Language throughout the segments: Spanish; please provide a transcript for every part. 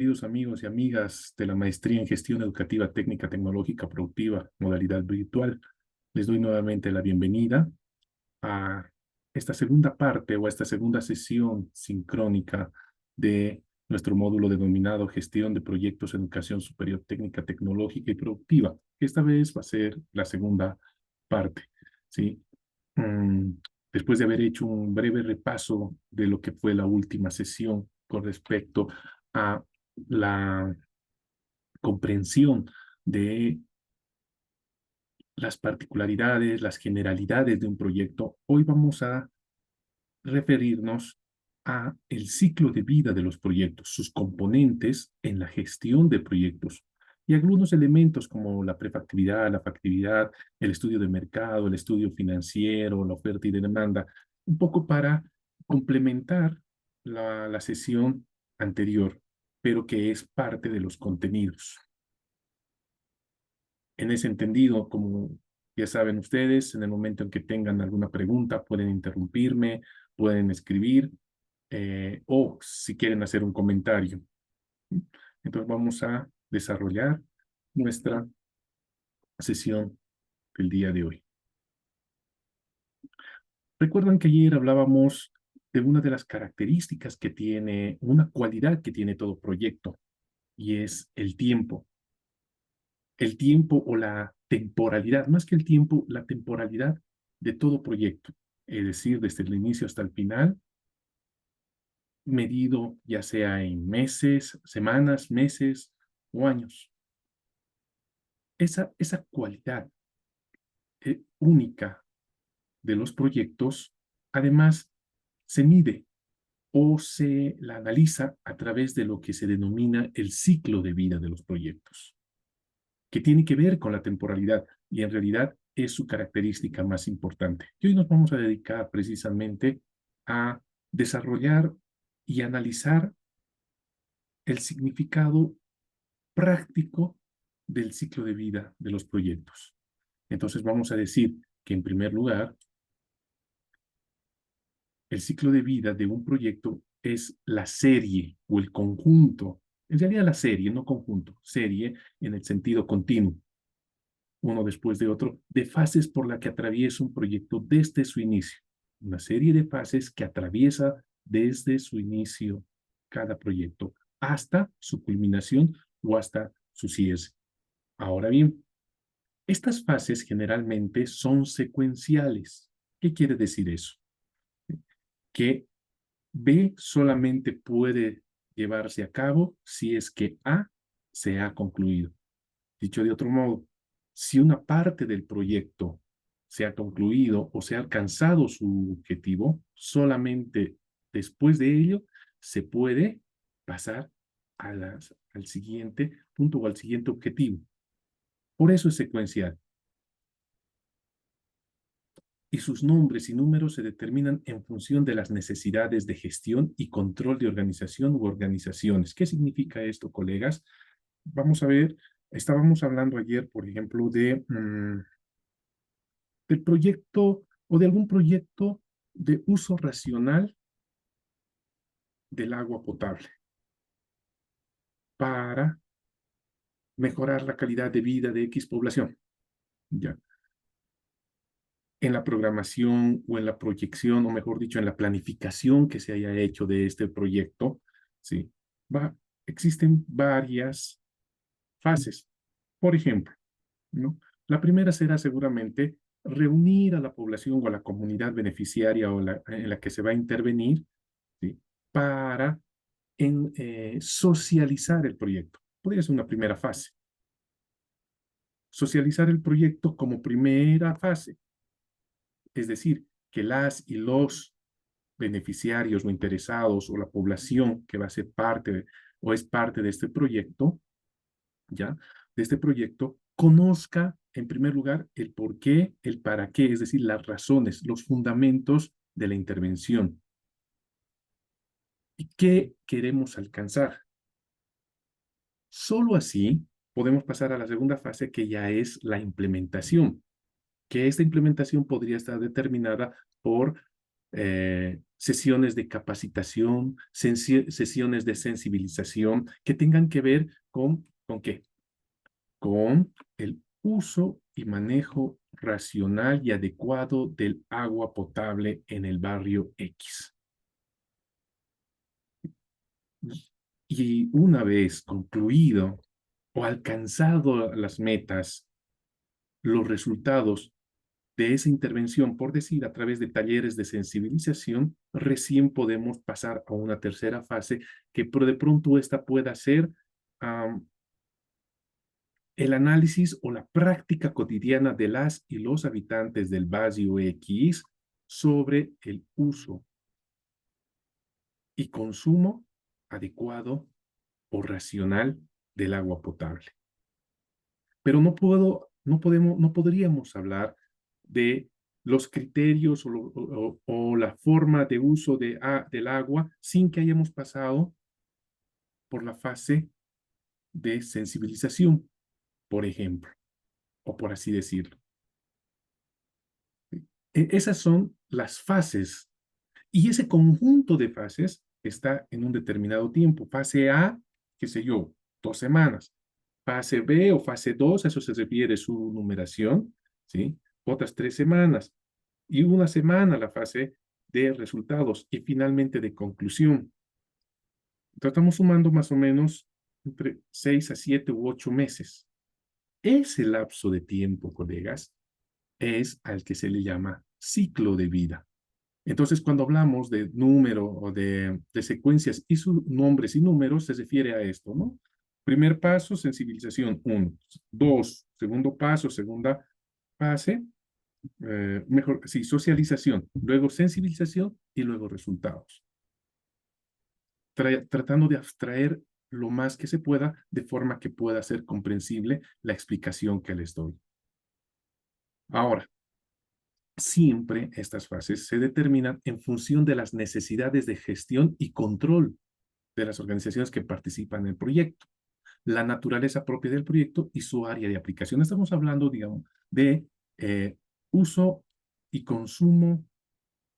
Queridos amigos y amigas de la Maestría en Gestión Educativa Técnica Tecnológica Productiva, modalidad virtual, les doy nuevamente la bienvenida a esta segunda parte o a esta segunda sesión sincrónica de nuestro módulo denominado Gestión de Proyectos Educación Superior Técnica Tecnológica y Productiva, que esta vez va a ser la segunda parte, ¿sí? Mm, Después de haber hecho un breve repaso de lo que fue la última sesión con respecto a la comprensión de las particularidades, las generalidades de un proyecto, hoy vamos a referirnos a el ciclo de vida de los proyectos, sus componentes en la gestión de proyectos y algunos elementos como la prefactibilidad, la factibilidad, el estudio de mercado, el estudio financiero, la oferta y demanda, un poco para complementar la sesión anterior, pero que es parte de los contenidos. En ese entendido, como ya saben ustedes, en el momento en que tengan alguna pregunta, pueden interrumpirme, pueden escribir o si quieren hacer un comentario. Entonces vamos a desarrollar nuestra sesión del día de hoy. Recuerdan que ayer hablábamos de una de las características que tiene, una cualidad que tiene todo proyecto, y es el tiempo. El tiempo o la temporalidad, más que el tiempo, la temporalidad de todo proyecto, es decir, desde el inicio hasta el final, medido ya sea en meses, semanas, meses o años. Esa cualidad única de los proyectos, además, se mide o se la analiza a través de lo que se denomina el ciclo de vida de los proyectos, que tiene que ver con la temporalidad y en realidad es su característica más importante. Y hoy nos vamos a dedicar precisamente a desarrollar y analizar el significado práctico del ciclo de vida de los proyectos. Entonces vamos a decir que en primer lugar, el ciclo de vida de un proyecto es la serie o el conjunto, en realidad la serie, no conjunto, serie en el sentido continuo, uno después de otro, de fases por la que atraviesa un proyecto desde su inicio. Una serie de fases que atraviesa desde su inicio cada proyecto hasta su culminación o hasta su cierre. Ahora bien, estas fases generalmente son secuenciales. ¿Qué quiere decir eso? Que B solamente puede llevarse a cabo si es que A se ha concluido. Dicho de otro modo, si una parte del proyecto se ha concluido o se ha alcanzado su objetivo, solamente después de ello se puede pasar al siguiente punto o al siguiente objetivo. Por eso es secuencial. Y sus nombres y números se determinan en función de las necesidades de gestión y control de organización u organizaciones. ¿Qué significa esto, colegas? Vamos a ver, estábamos hablando ayer, por ejemplo, del proyecto o de algún proyecto de uso racional del agua potable para mejorar la calidad de vida de X población. Ya. En la programación o en la proyección, o mejor dicho, en la planificación que se haya hecho de este proyecto, ¿sí? Existen varias fases. Por ejemplo, ¿no? La primera será seguramente reunir a la población o a la comunidad beneficiaria en la que se va a intervenir, ¿sí? Para socializar el proyecto. Podría ser una primera fase. Socializar el proyecto como primera fase. Es decir, que las y los beneficiarios o interesados o la población que va a ser parte o es parte de este proyecto, ¿ya? De este proyecto, conozca en primer lugar el por qué, el para qué, es decir, las razones, los fundamentos de la intervención. ¿Y qué queremos alcanzar? Solo así podemos pasar a la segunda fase, que ya es la implementación, que esta implementación podría estar determinada por sesiones de capacitación, sesiones de sensibilización que tengan que ver ¿con qué? Con el uso y manejo racional y adecuado del agua potable en el barrio X. Y una vez concluido o alcanzado las metas, los resultados de esa intervención, por decir, a través de talleres de sensibilización, recién podemos pasar a una tercera fase que de pronto esta pueda ser el análisis o la práctica cotidiana de las y los habitantes del barrio X sobre el uso y consumo adecuado o racional del agua potable. Pero no podríamos hablar de los criterios o la forma de uso del agua sin que hayamos pasado por la fase de sensibilización, por ejemplo, o por así decirlo. Esas son las fases, y ese conjunto de fases está en un determinado tiempo. Fase A, qué sé yo, 2 semanas. Fase B o fase 2, eso se refiere a su numeración, ¿sí? Otras 3 semanas. Y una semana la fase de resultados y finalmente de conclusión. Estamos sumando más o menos entre 6 a 7 u 8 meses. Ese lapso de tiempo, colegas, es al que se le llama ciclo de vida. Entonces, cuando hablamos de número o de secuencias y sus nombres y números, se refiere a esto, ¿no? Primer paso, sensibilización, 1. 2, segundo paso, segunda fase, mejor, sí, socialización, luego sensibilización y luego resultados. Tratando de abstraer lo más que se pueda de forma que pueda ser comprensible la explicación que les doy. Ahora, siempre estas fases se determinan en función de las necesidades de gestión y control de las organizaciones que participan en el proyecto, la naturaleza propia del proyecto y su área de aplicación. Estamos hablando, digamos, de uso y consumo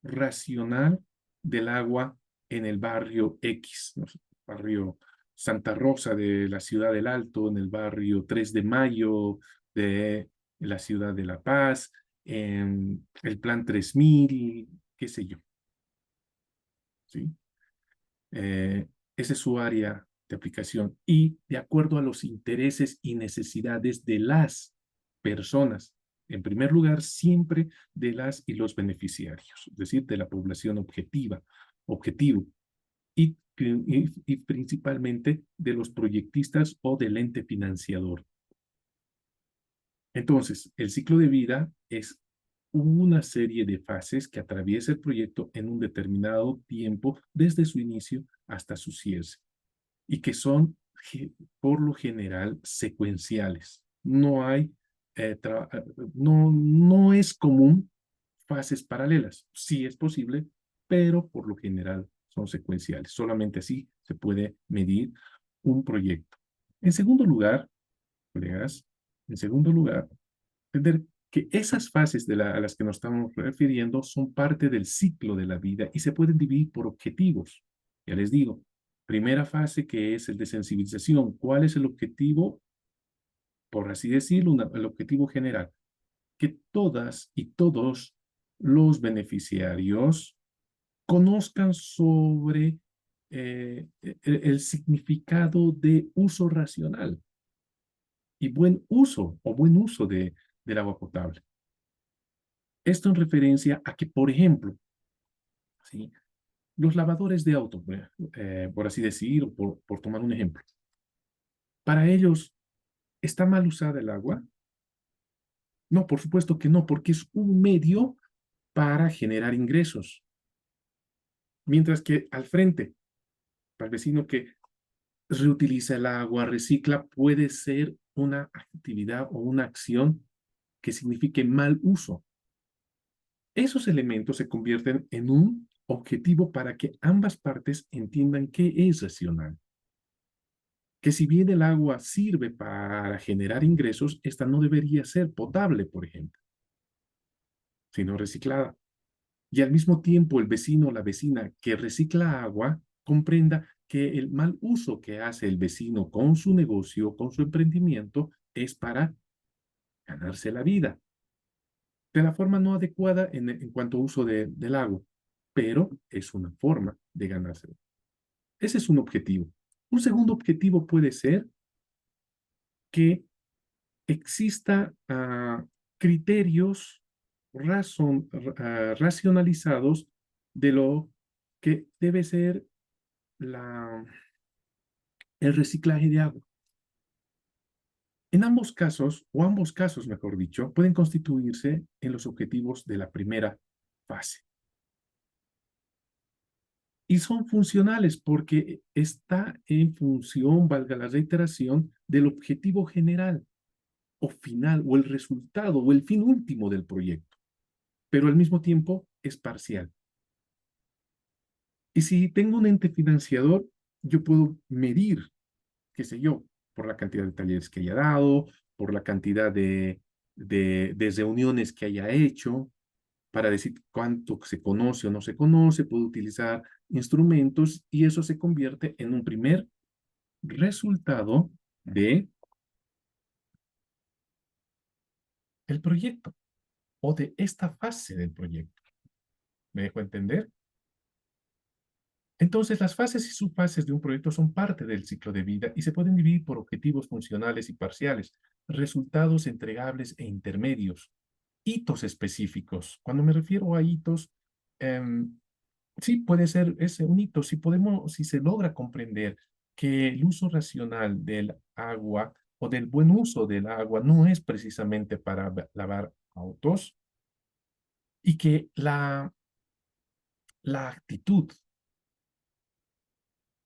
racional del agua en el barrio X, ¿no? Barrio Santa Rosa de la ciudad del Alto, en el barrio 3 de Mayo de la ciudad de La Paz, en el plan 3000, qué sé yo, ¿sí? Esa es su área de aplicación y de acuerdo a los intereses y necesidades de las personas. En primer lugar, siempre de las y los beneficiarios, es decir, de la población objetivo, y principalmente de los proyectistas o del ente financiador. Entonces, el ciclo de vida es una serie de fases que atraviesa el proyecto en un determinado tiempo, desde su inicio hasta su cierre, y que son, por lo general, secuenciales. No es común fases paralelas. Sí es posible, pero por lo general son secuenciales. Solamente así se puede medir un proyecto. En segundo lugar, colegas, en segundo lugar, entender que esas fases a las que nos estamos refiriendo son parte del ciclo de la vida y se pueden dividir por objetivos. Ya les digo, primera fase que es el de sensibilización. ¿Cuál es el objetivo? Por así decirlo, el objetivo general. Que todas y todos los beneficiarios conozcan sobre el significado de uso racional y buen uso o buen uso del agua potable. Esto en referencia a que, por ejemplo, ¿sí? Los lavadores de auto, por así decir, o por tomar un ejemplo, para ellos, ¿está mal usada el agua? No, por supuesto que no, porque es un medio para generar ingresos. Mientras que al frente, para el vecino que reutiliza el agua, recicla, puede ser una actividad o una acción que signifique mal uso. Esos elementos se convierten en un objetivo para que ambas partes entiendan qué es racional. Que si bien el agua sirve para generar ingresos, esta no debería ser potable, por ejemplo, sino reciclada. y al mismo tiempo el vecino o la vecina que recicla agua comprenda que el mal uso que hace el vecino con su negocio, con su emprendimiento, es para ganarse la vida de la forma no adecuada en cuanto a uso del agua, pero es una forma de ganárselo. Ese es un objetivo. Un segundo objetivo puede ser que exista criterios racionalizados de lo que debe ser la, el reciclaje de agua. En ambos casos, o ambos casos, mejor dicho, pueden constituirse en los objetivos de la primera fase. Y son funcionales porque está en función, valga la reiteración, del objetivo general o final, o el resultado, o el fin último del proyecto, pero al mismo tiempo es parcial. Y si tengo un ente financiador, yo puedo medir, qué sé yo, por la cantidad de talleres que haya dado, por la cantidad de reuniones que haya hecho, para decir cuánto se conoce o no se conoce, puedo utilizar instrumentos y eso se convierte en un primer resultado de el proyecto o de esta fase del proyecto. ¿Me dejo entender? Entonces, las fases y subfases de un proyecto son parte del ciclo de vida y se pueden dividir por objetivos funcionales y parciales, resultados entregables e intermedios, hitos específicos. Cuando me refiero a hitos, sí puede ser ese un hito, si se logra comprender que el uso racional del agua o del buen uso del agua no es precisamente para lavar autos y que la actitud,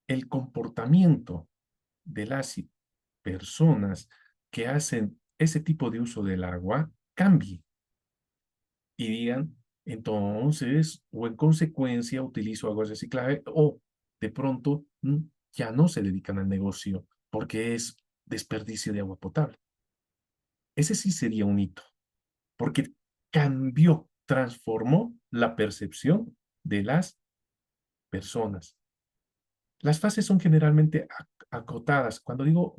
el comportamiento de las personas que hacen ese tipo de uso del agua cambie y digan, entonces, o en consecuencia, utilizo aguas recicladas o de pronto ya no se dedican al negocio porque es desperdicio de agua potable. Ese sí sería un hito, porque cambió, transformó la percepción de las personas. Las fases son generalmente acotadas. Cuando digo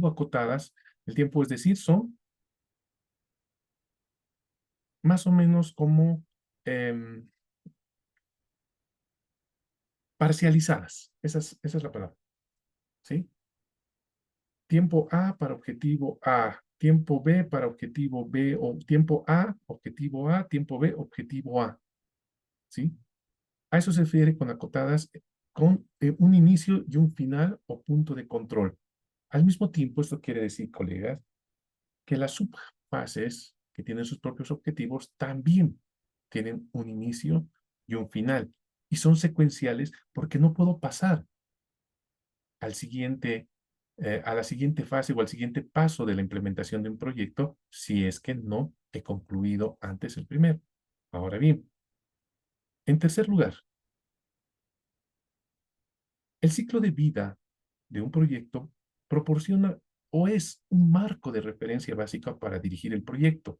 acotadas, el tiempo es decir, son más o menos como parcializadas. Esa es la palabra, ¿sí? Tiempo A para objetivo A, tiempo B para objetivo B, o tiempo A, objetivo A, tiempo B, objetivo A, ¿sí? A eso se refiere con acotadas, con un inicio y un final o punto de control. Al mismo tiempo, esto quiere decir, colegas, que las subfases que tienen sus propios objetivos también tienen un inicio y un final. Y son secuenciales porque no puedo pasar al siguiente, a la siguiente fase o al siguiente paso de la implementación de un proyecto si es que no he concluido antes el primero. Ahora bien, en tercer lugar, el ciclo de vida de un proyecto proporciona o es un marco de referencia básica para dirigir el proyecto.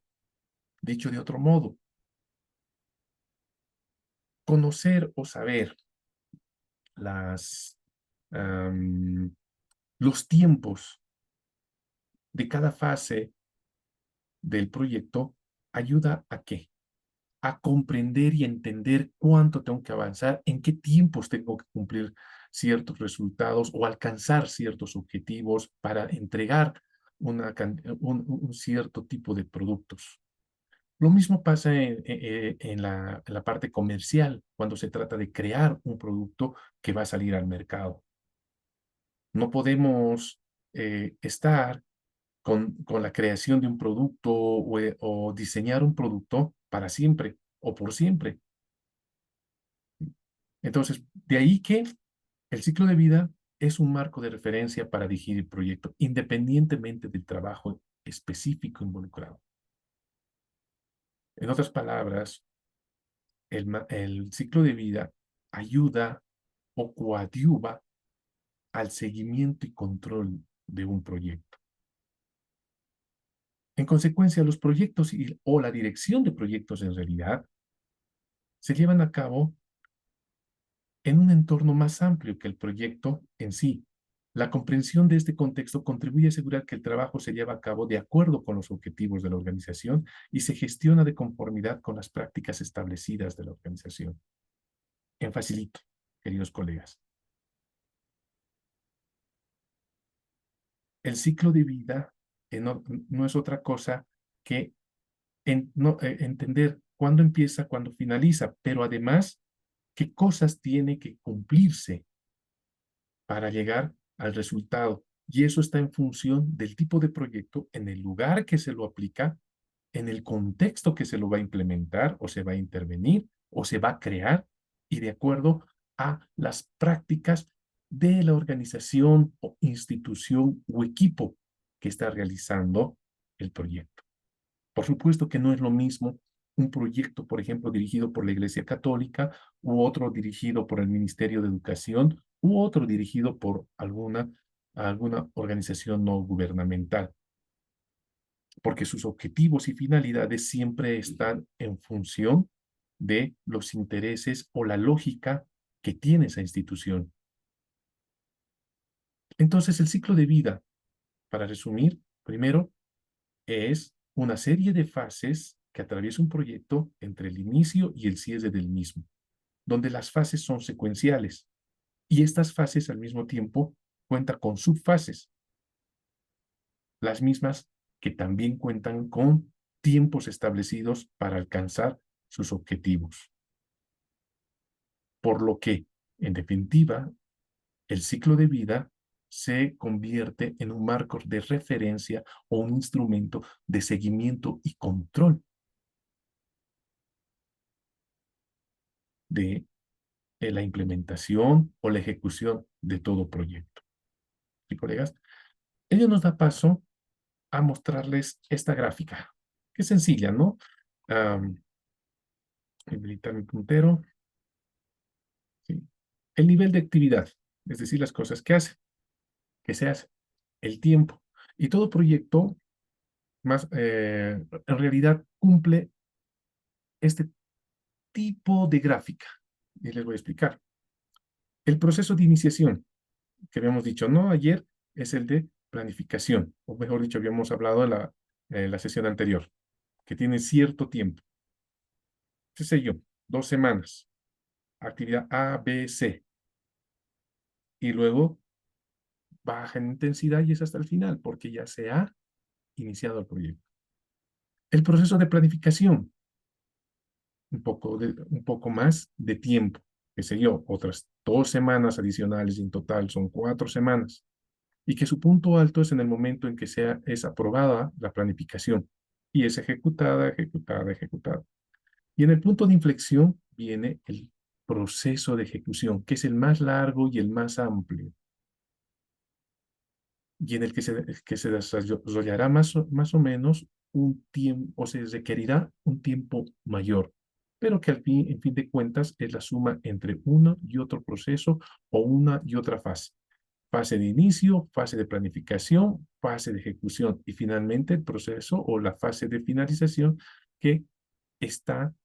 Dicho de otro modo, conocer o saber las, um, los tiempos de cada fase del proyecto ayuda a qué? A comprender y entender cuánto tengo que avanzar, en qué tiempos tengo que cumplir ciertos resultados o alcanzar ciertos objetivos para entregar un cierto tipo de productos. Lo mismo pasa en la parte comercial, cuando se trata de crear un producto que va a salir al mercado. No podemos estar con la creación de un producto o diseñar un producto para siempre o por siempre. Entonces, de ahí que el ciclo de vida es un marco de referencia para dirigir el proyecto, independientemente del trabajo específico involucrado. En otras palabras, el ciclo de vida ayuda o coadyuva al seguimiento y control de un proyecto. En consecuencia, los proyectos o la dirección de proyectos en realidad se llevan a cabo en un entorno más amplio que el proyecto en sí. La comprensión de este contexto contribuye a asegurar que el trabajo se lleva a cabo de acuerdo con los objetivos de la organización y se gestiona de conformidad con las prácticas establecidas de la organización. En facilito, queridos colegas. El ciclo de vida no es otra cosa que entender cuándo empieza, cuándo finaliza, pero además qué cosas tiene que cumplirse para llegar al resultado. Y eso está en función del tipo de proyecto, en el lugar que se lo aplica, en el contexto que se lo va a implementar o se va a intervenir o se va a crear y de acuerdo a las prácticas de la organización o institución o equipo que está realizando el proyecto. Por supuesto que no es lo mismo un proyecto, por ejemplo, dirigido por la Iglesia Católica, u otro dirigido por el Ministerio de Educación, u otro dirigido por alguna organización no gubernamental, porque sus objetivos y finalidades siempre están en función de los intereses o la lógica que tiene esa institución. Entonces, el ciclo de vida, para resumir, primero, es una serie de fases que atraviesa un proyecto entre el inicio y el cierre del mismo, donde las fases son secuenciales y estas fases al mismo tiempo cuentan con subfases, las mismas que también cuentan con tiempos establecidos para alcanzar sus objetivos. Por lo que, en definitiva, el ciclo de vida se convierte en un marco de referencia o un instrumento de seguimiento y control de la implementación o la ejecución de todo proyecto. ¿Y colegas? Ello nos da paso a mostrarles esta gráfica, que es sencilla, ¿no? Habilitar mi puntero. ¿Sí? El nivel de actividad, es decir, las cosas que hace, que se hace, el tiempo. Y todo proyecto en realidad cumple este tipo de gráfica. Y les voy a explicar. El proceso de iniciación, que habíamos dicho, no ayer, es el de planificación, o mejor dicho, habíamos hablado en la sesión anterior, que tiene cierto tiempo. ¿Qué sé yo? 2 semanas. Actividad A, B, C. Y luego baja en intensidad y es hasta el final, porque ya se ha iniciado el proyecto. El proceso de planificación, un poco más de tiempo, qué sé yo, otras 2 semanas adicionales y en total son 4 semanas. Y que su punto alto es en el momento en que es aprobada la planificación y es ejecutada, ejecutada, ejecutada. Y en el punto de inflexión viene el proceso de ejecución, que es el más largo y el más amplio, y en el que se desarrollará más o menos un tiempo, o se requerirá un tiempo mayor, pero que en fin de cuentas es la suma entre uno y otro proceso o una y otra fase. Fase de inicio, fase de planificación, fase de ejecución y finalmente el proceso o la fase de finalización que está,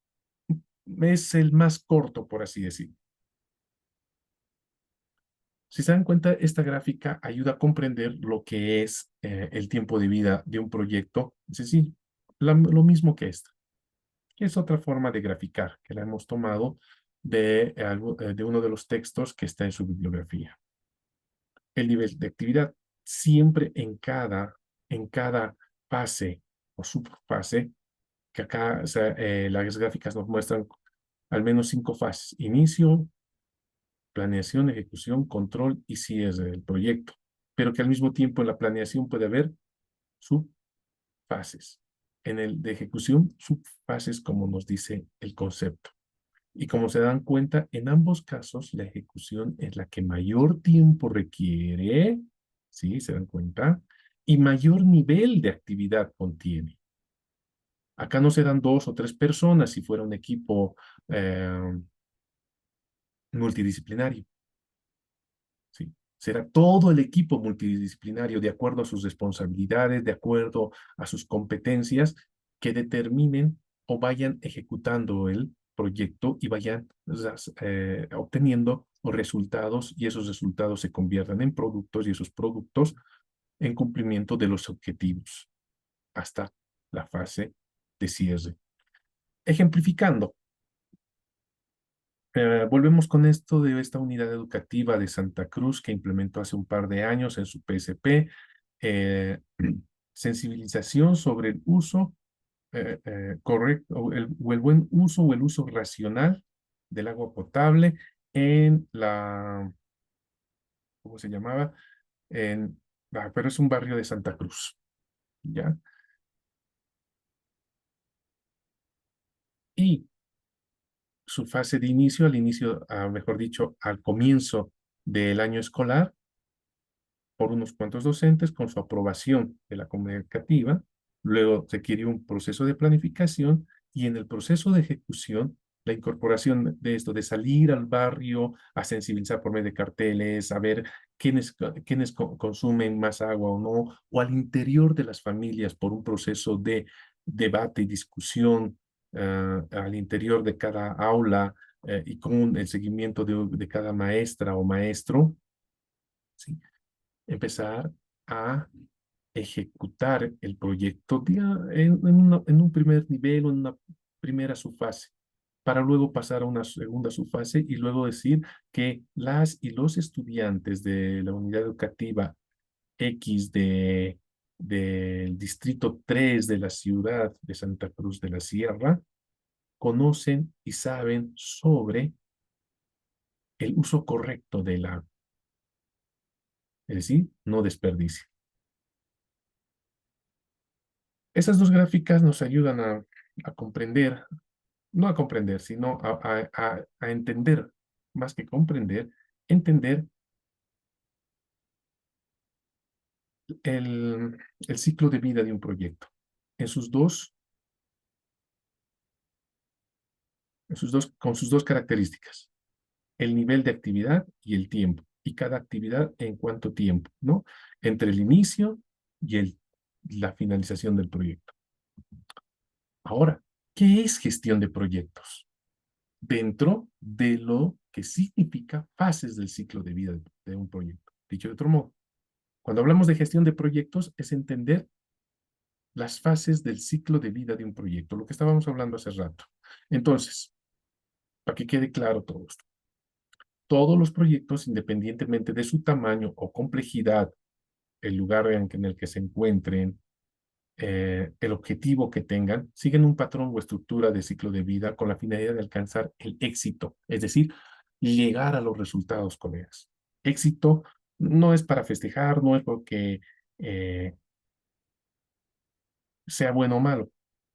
es el más corto, por así decirlo. Si se dan cuenta, esta gráfica ayuda a comprender lo que es el tiempo de vida de un proyecto, es decir, lo mismo que esta, que es otra forma de graficar, que la hemos tomado de uno de los textos que está en su bibliografía. El nivel de actividad, siempre en cada fase o subfase, que acá o sea, las gráficas nos muestran al menos 5 fases: inicio, planeación, ejecución, control y cierre del proyecto, pero que al mismo tiempo en la planeación puede haber subfases. En el de ejecución, subfases como nos dice el concepto. Y como se dan cuenta, en ambos casos la ejecución es la que mayor tiempo requiere, ¿sí? ¿Se dan cuenta? Y mayor nivel de actividad contiene. Acá no se dan 2 o 3 personas si fuera un equipo multidisciplinario. ¿Sí? Será todo el equipo multidisciplinario de acuerdo a sus responsabilidades, de acuerdo a sus competencias, que determinen o vayan ejecutando el proyecto y vayan obteniendo resultados y esos resultados se conviertan en productos y esos productos en cumplimiento de los objetivos hasta la fase de cierre. Ejemplificando, volvemos con esto de esta unidad educativa de Santa Cruz que implementó hace un par de años en su PSP, eh, sensibilización sobre el uso correcto o el buen uso o el uso racional del agua potable en la, ¿cómo se llamaba? Pero es un barrio de Santa Cruz, ¿ya? Y su fase de inicio, mejor dicho, al comienzo del año escolar, por unos cuantos docentes con su aprobación de la comunidad educativa. Luego requirió un proceso de planificación y en el proceso de ejecución, la incorporación de esto, de salir al barrio a sensibilizar por medio de carteles, a ver quiénes consumen más agua o no, o al interior de las familias por un proceso de debate y discusión al interior de cada aula y con el seguimiento de cada maestra o maestro, ¿sí? Empezar a ejecutar el proyecto en un primer nivel o en una primera subfase, para luego pasar a una segunda subfase y luego decir que las y los estudiantes de la unidad educativa X del distrito 3 de la ciudad de Santa Cruz de la Sierra conocen y saben sobre el uso correcto del agua, es decir, no desperdicio. Esas dos gráficas nos ayudan a comprender, no a comprender, sino a entender, más que comprender, entender el ciclo de vida de un proyecto en con sus dos características, el nivel de actividad y el tiempo, y cada actividad en cuánto tiempo, ¿no? Entre el inicio y la finalización del proyecto. Ahora, ¿qué es gestión de proyectos? Dentro de lo que significa fases del ciclo de vida de un proyecto. Dicho de otro modo, cuando hablamos de gestión de proyectos es entender las fases del ciclo de vida de un proyecto, lo que estábamos hablando hace rato. Entonces, para que quede claro todo esto, todos los proyectos, independientemente de su tamaño o complejidad, el lugar en el que se encuentren, el objetivo que tengan, siguen un patrón o estructura de ciclo de vida con la finalidad de alcanzar el éxito, es decir, llegar a los resultados, colegas. Éxito no es para festejar, no es porque sea bueno o malo,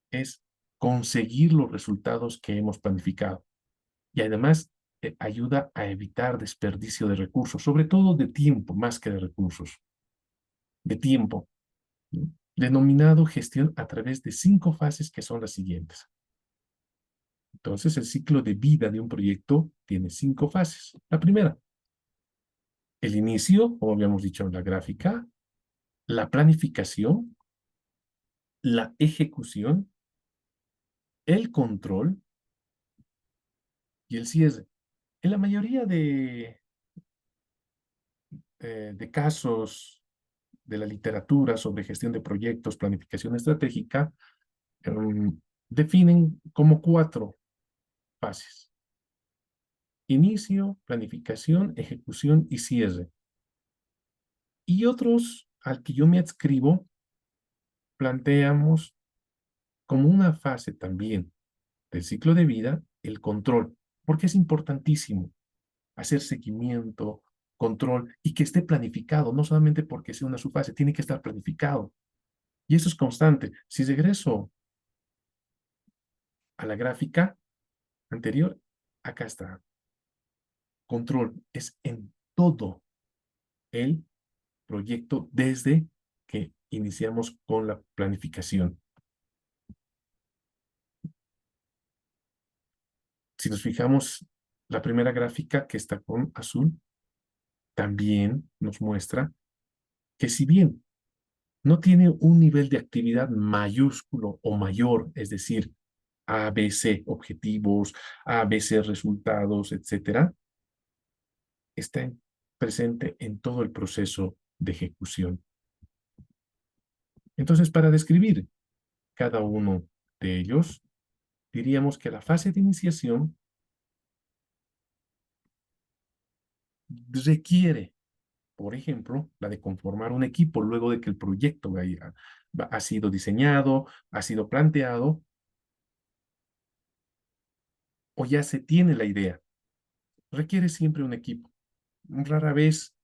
es conseguir los resultados que hemos planificado. Y además ayuda a evitar desperdicio de recursos, sobre todo de tiempo, más que de recursos, de tiempo, ¿no? Denominado gestión a través de 5 fases que son las siguientes. Entonces, el ciclo de vida de un proyecto tiene 5 fases. La primera, el inicio, como habíamos dicho en la gráfica, la planificación, la ejecución, el control y el cierre. En la mayoría de casos de la literatura sobre gestión de proyectos, planificación estratégica, definen como 4 fases. Inicio, planificación, ejecución y cierre. Y otros al que yo me adscribo, planteamos como una fase también del ciclo de vida el control, porque es importantísimo hacer seguimiento, control y que esté planificado, no solamente porque sea una subfase, tiene que estar planificado. Y eso es constante. Si regreso a la gráfica anterior, acá está. Control es en todo el proyecto desde que iniciamos con la planificación. Si nos fijamos, la primera gráfica que está con azul también nos muestra que si bien no tiene un nivel de actividad mayúsculo o mayor, es decir, ABC objetivos, ABC resultados, etcétera, está presente en todo el proceso de ejecución. Entonces, para describir cada uno de ellos, diríamos que la fase de iniciación requiere, por ejemplo, la de conformar un equipo luego de que el proyecto ha sido diseñado, ha sido planteado o ya se tiene la idea. Requiere siempre un equipo. Rara vez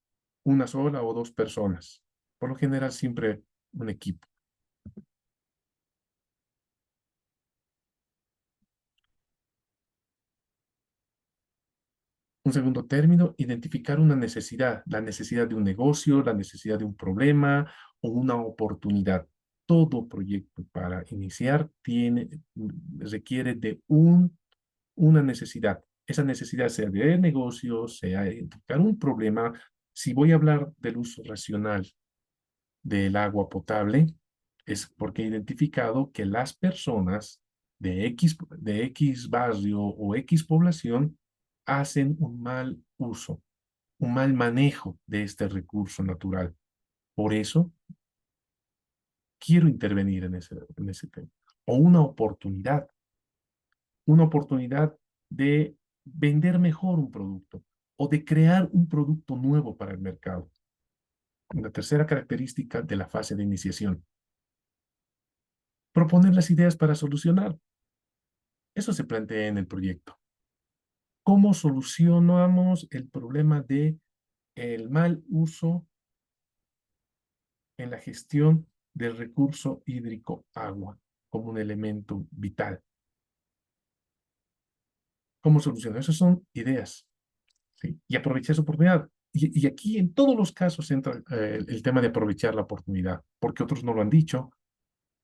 una sola o dos personas. Por lo general siempre un equipo. Un segundo término, identificar una necesidad, la necesidad de un negocio, la necesidad de un problema o una oportunidad. Todo proyecto para iniciar requiere de una necesidad. Esa necesidad sea de negocio, sea identificar un problema. Si voy a hablar del uso racional del agua potable, es porque he identificado que las personas de X barrio o X población hacen un mal uso, un mal manejo de este recurso natural. Por eso quiero intervenir en ese tema. O una oportunidad de vender mejor un producto o de crear un producto nuevo para el mercado. La tercera característica de la fase de iniciación. Proponer las ideas para solucionar. Eso se plantea en el proyecto. ¿Cómo solucionamos el problema de el mal uso en la gestión del recurso hídrico agua como un elemento vital? ¿Cómo solucionar? Esas son ideas, ¿sí? Y aprovechar esa oportunidad. Y aquí en todos los casos entra el tema de aprovechar la oportunidad, porque otros no lo han dicho,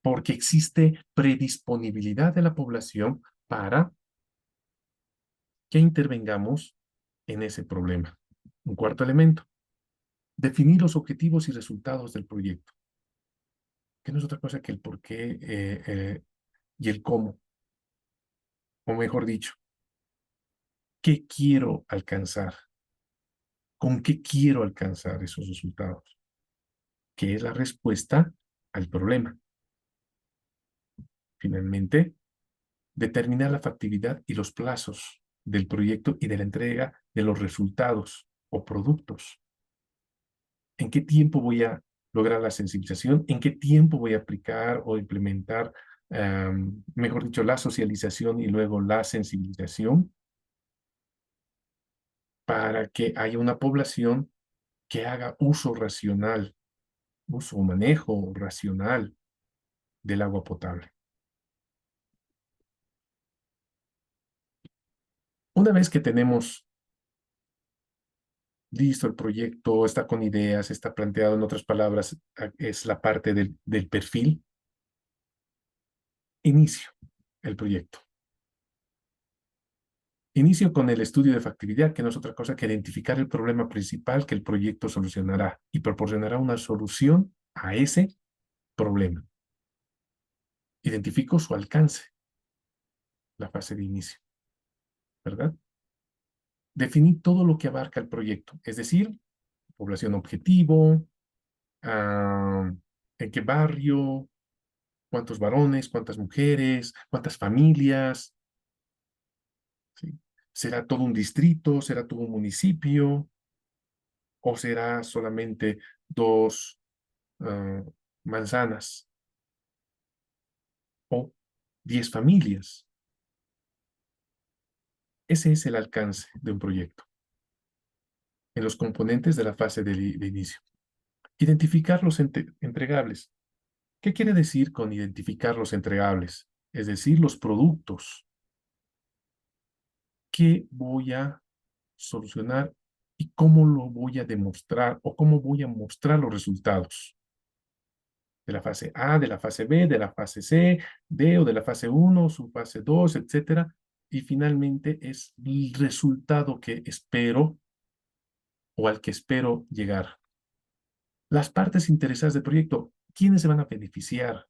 porque existe predisponibilidad de la población para que intervengamos en ese problema. Un cuarto elemento, definir los objetivos y resultados del proyecto, que no es otra cosa que el por qué y el cómo, o mejor dicho, qué quiero alcanzar, con qué quiero alcanzar esos resultados, que es la respuesta al problema. Finalmente, determinar la factibilidad y los plazos del proyecto y de la entrega de los resultados o productos. ¿En qué tiempo voy a lograr la sensibilización? ¿En qué tiempo voy a aplicar o implementar, mejor dicho, la socialización y luego la sensibilización para que haya una población que haga uso racional, uso o manejo racional del agua potable? Una vez que tenemos listo el proyecto, está con ideas, está planteado, en otras palabras, es la parte del perfil, inicio el proyecto. Inicio con el estudio de factibilidad, que no es otra cosa que identificar el problema principal que el proyecto solucionará y proporcionará una solución a ese problema. Identifico su alcance, la fase de inicio, ¿verdad? Definir todo lo que abarca el proyecto, es decir, población objetivo, ah, en qué barrio, cuántos varones, cuántas mujeres, cuántas familias, ¿sí? ¿Será todo un distrito? ¿Será todo un municipio? ¿O será solamente dos manzanas o 10 familias? Ese es el alcance de un proyecto en los componentes de la fase de inicio. Identificar los entregables. ¿Qué quiere decir con identificar los entregables? Es decir, los productos que voy a solucionar y cómo lo voy a demostrar o cómo voy a mostrar los resultados de la fase A, de la fase B, de la fase C, D o de la fase 1, su fase 2, etcétera. Y finalmente es el resultado que espero o al que espero llegar. Las partes interesadas del proyecto, ¿quiénes se van a beneficiar?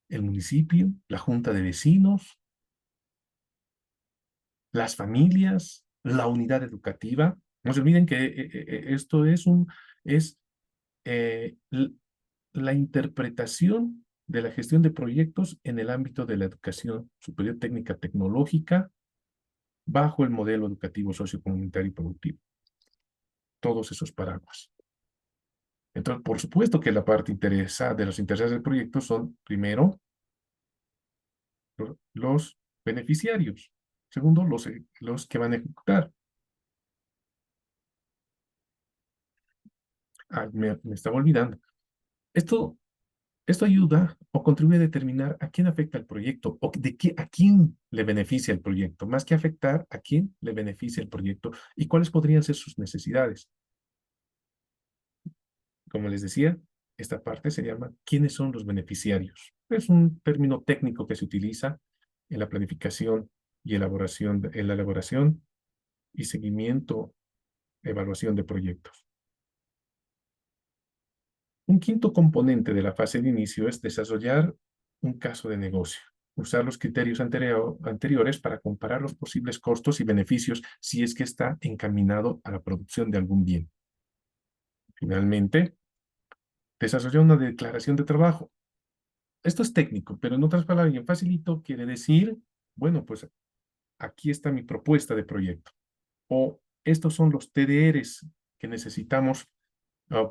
¿El municipio? ¿La junta de vecinos? las familias, la unidad educativa. No se olviden que esto es la interpretación de la gestión de proyectos en el ámbito de la educación superior técnica tecnológica bajo el modelo educativo sociocomunitario y productivo. Todos esos paraguas. Entonces, por supuesto que la parte interesada de los interesados del proyecto son, primero, los beneficiarios. Segundo, los que van a ejecutar. Me estaba olvidando. Esto, esto ayuda o contribuye a determinar a quién afecta el proyecto o a quién le beneficia el proyecto, más que afectar a quién le beneficia el proyecto y cuáles podrían ser sus necesidades. Como les decía, esta parte se llama ¿quiénes son los beneficiarios? Es un término técnico que se utiliza en la planificación y en la elaboración y seguimiento, evaluación de proyectos. Un quinto componente de la fase de inicio es desarrollar un caso de negocio. Usar los criterios anteriores para comparar los posibles costos y beneficios si es que está encaminado a la producción de algún bien. Finalmente, desarrollar una declaración de trabajo. Esto es técnico, pero en otras palabras, bien facilito, quiere decir, bueno, pues aquí está mi propuesta de proyecto. O estos son los TDRs que necesitamos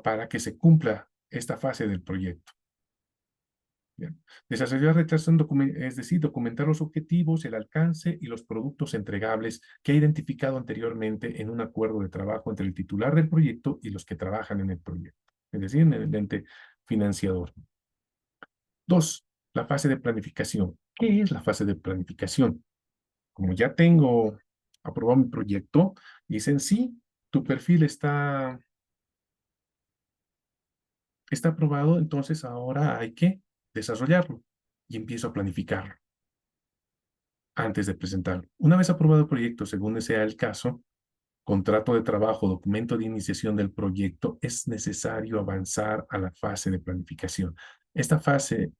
para que se cumpla esta fase del proyecto. Bien. Desarrollar retraso es decir, documentar los objetivos, el alcance y los productos entregables que ha identificado anteriormente en un acuerdo de trabajo entre el titular del proyecto y los que trabajan en el proyecto, es decir, en el ente financiador. Dos, la fase de planificación. ¿Qué es la fase de planificación? Como ya tengo aprobado mi proyecto, dicen sí, tu perfil está aprobado, entonces ahora hay que desarrollarlo y empiezo a planificarlo antes de presentarlo. Una vez aprobado el proyecto, según sea el caso, contrato de trabajo, documento de iniciación del proyecto, es necesario avanzar a la fase de planificación. Esta fase,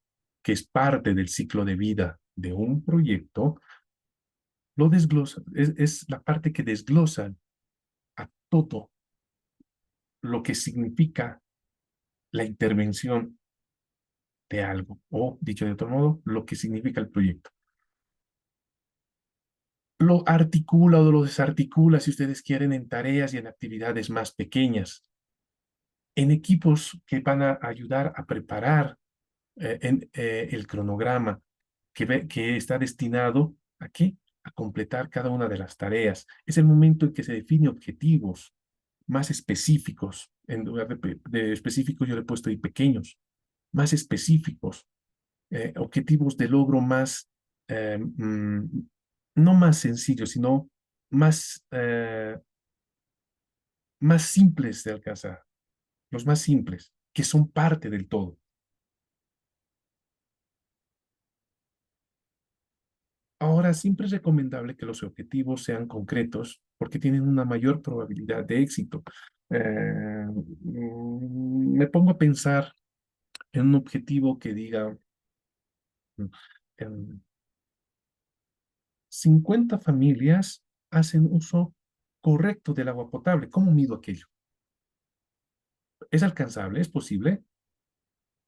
que es parte del ciclo de vida de un proyecto, lo desglosa, es la parte que desglosa a todo lo que significa la intervención de algo, o dicho de otro modo, lo que significa el proyecto. Lo articula o lo desarticula, si ustedes quieren, en tareas y en actividades más pequeñas, en equipos que van a ayudar a preparar el cronograma que está destinado ¿a qué? A completar cada una de las tareas. Es el momento en que se define objetivos más específicos. En lugar de específicos, yo le he puesto ahí pequeños, más específicos, objetivos de logro más, no más sencillos, sino más, más simples de alcanzar, los más simples, que son parte del todo. Ahora, siempre es recomendable que los objetivos sean concretos porque tienen una mayor probabilidad de éxito. Me pongo a pensar en un objetivo que diga, mm, em, 50 familias hacen uso correcto del agua potable. ¿Cómo mido aquello? ¿Es alcanzable? ¿Es posible?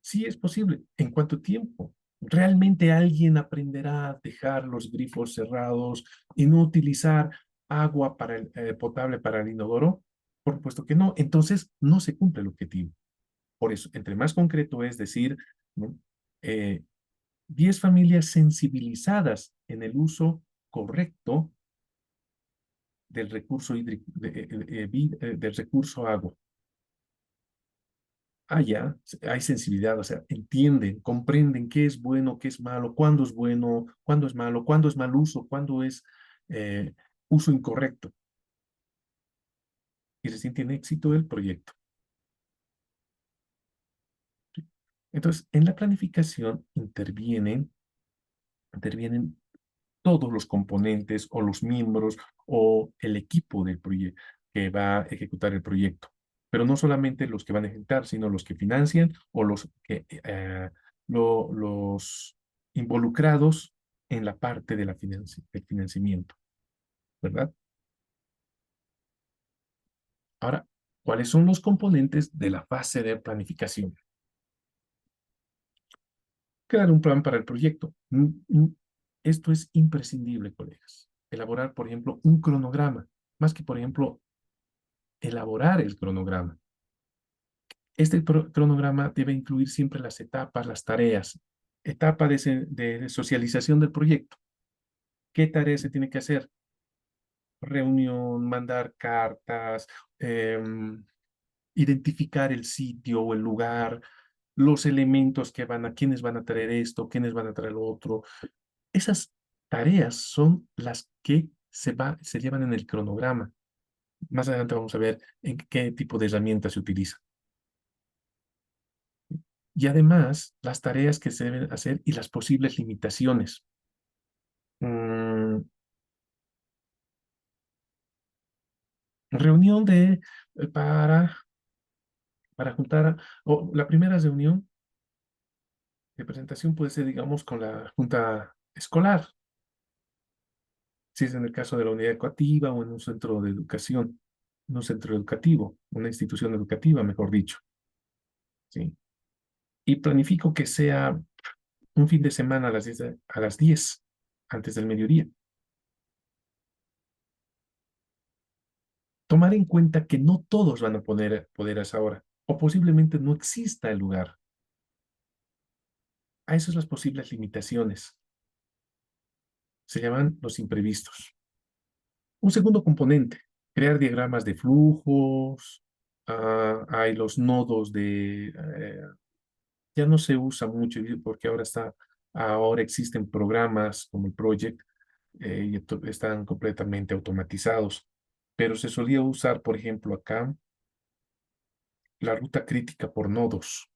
Sí, es posible. ¿En cuánto tiempo? ¿Realmente alguien aprenderá a dejar los grifos cerrados y no utilizar agua potable para el inodoro? Por supuesto que no. Entonces, no se cumple el objetivo. Por eso, entre más concreto es decir, ¿no? 10 familias sensibilizadas en el uso correcto del recurso hídrico, del recurso agua. Ya, hay sensibilidad, o sea, entienden, comprenden qué es bueno, qué es malo, cuándo es bueno, cuándo es malo, cuándo es mal uso, cuándo es eh, uso incorrecto. Y recién tiene éxito el proyecto. Entonces, en la planificación intervienen todos los componentes o los miembros o el equipo del proyecto que va a ejecutar el proyecto. Pero no solamente los que van a ejecutar, sino los que financian o los involucrados en la parte de del financiamiento. ¿verdad? Ahora, ¿cuáles son los componentes de la fase de planificación? Crear un plan para el proyecto. Esto es imprescindible, colegas. Elaborar, por ejemplo, un cronograma, más que, por ejemplo, elaborar el cronograma. Este cronograma debe incluir siempre las etapas, las tareas. Etapa de socialización del proyecto. ¿Qué tareas se tiene que hacer? Reunión, mandar cartas, identificar el sitio o el lugar, los elementos que quiénes van a traer esto, quiénes van a traer lo otro. Esas tareas son las que se llevan en el cronograma. Más adelante vamos a ver en qué tipo de herramientas se utiliza. Y además, las tareas que se deben hacer y las posibles limitaciones. Mm, reunión para juntar, o la primera reunión de presentación puede ser, digamos, con la junta escolar, si es en el caso de la unidad educativa o en un centro de educación, en un centro educativo, una institución educativa, mejor dicho, ¿sí? Y planifico que sea un fin de semana a las 10, antes del mediodía. Tomar en cuenta que no todos van a poder a esa hora, o posiblemente no exista el lugar. A esas son las posibles limitaciones. Se llaman los imprevistos. Un segundo componente, crear diagramas de flujos. Hay los nodos ya no se usa mucho porque ahora existen programas como el Project y están completamente automatizados. Pero se solía usar, por ejemplo, acá la ruta crítica por nodos,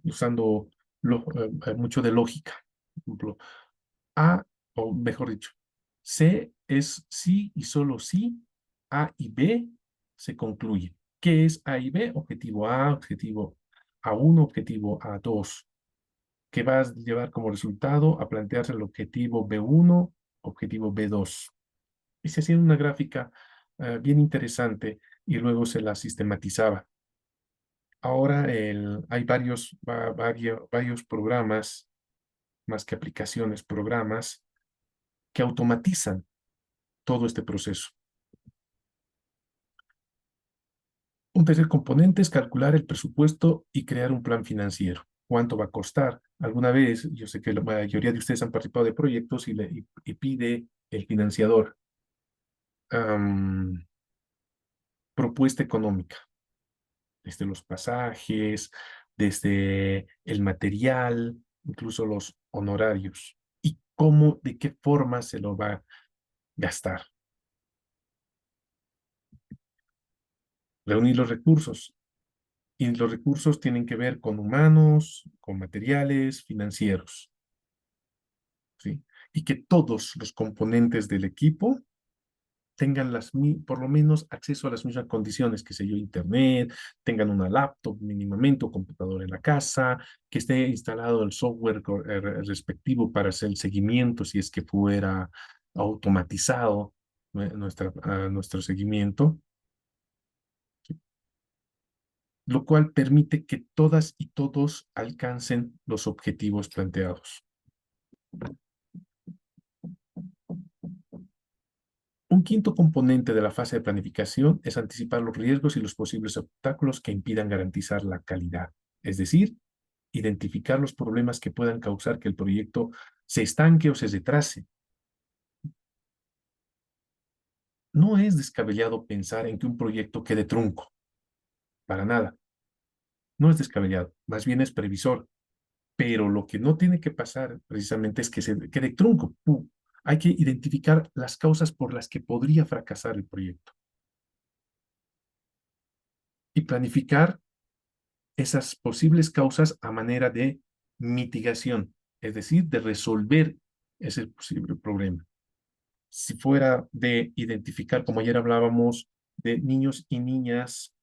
usando mucho de lógica. Por ejemplo, A, o mejor dicho, C es sí y solo sí, A y B se concluyen. ¿Qué es A y B? Objetivo A, objetivo A1, objetivo A2, que va a llevar como resultado a plantearse el objetivo B1, objetivo B2. Y se hacía una gráfica bien interesante y luego se la sistematizaba. Ahora hay varios programas, más que aplicaciones, programas que automatizan todo este proceso. Un tercer componente es calcular el presupuesto y crear un plan financiero. ¿Cuánto va a costar? Alguna vez, yo sé que la mayoría de ustedes han participado de proyectos y pide el financiador propuesta económica, desde los pasajes, desde el material, incluso los honorarios, y de qué forma se lo va a gastar. Reunir los recursos. Y los recursos tienen que ver con humanos, con materiales, financieros, ¿sí? Y que todos los componentes del equipo tengan por lo menos acceso a las mismas condiciones, que sé yo, internet, tengan una laptop mínimamente o computadora en la casa, que esté instalado el software respectivo para hacer el seguimiento si es que fuera automatizado nuestro seguimiento, lo cual permite que todas y todos alcancen los objetivos planteados. Un quinto componente de la fase de planificación es anticipar los riesgos y los posibles obstáculos que impidan garantizar la calidad, es decir, identificar los problemas que puedan causar que el proyecto se estanque o se retrase. No es descabellado pensar en que un proyecto quede trunco, para nada. No es descabellado, más bien es previsor. Pero lo que no tiene que pasar precisamente es que se quede trunco. Hay que identificar las causas por las que podría fracasar el proyecto y planificar esas posibles causas a manera de mitigación, es decir, de resolver ese posible problema. Si fuera de identificar, como ayer hablábamos, de niños y niñas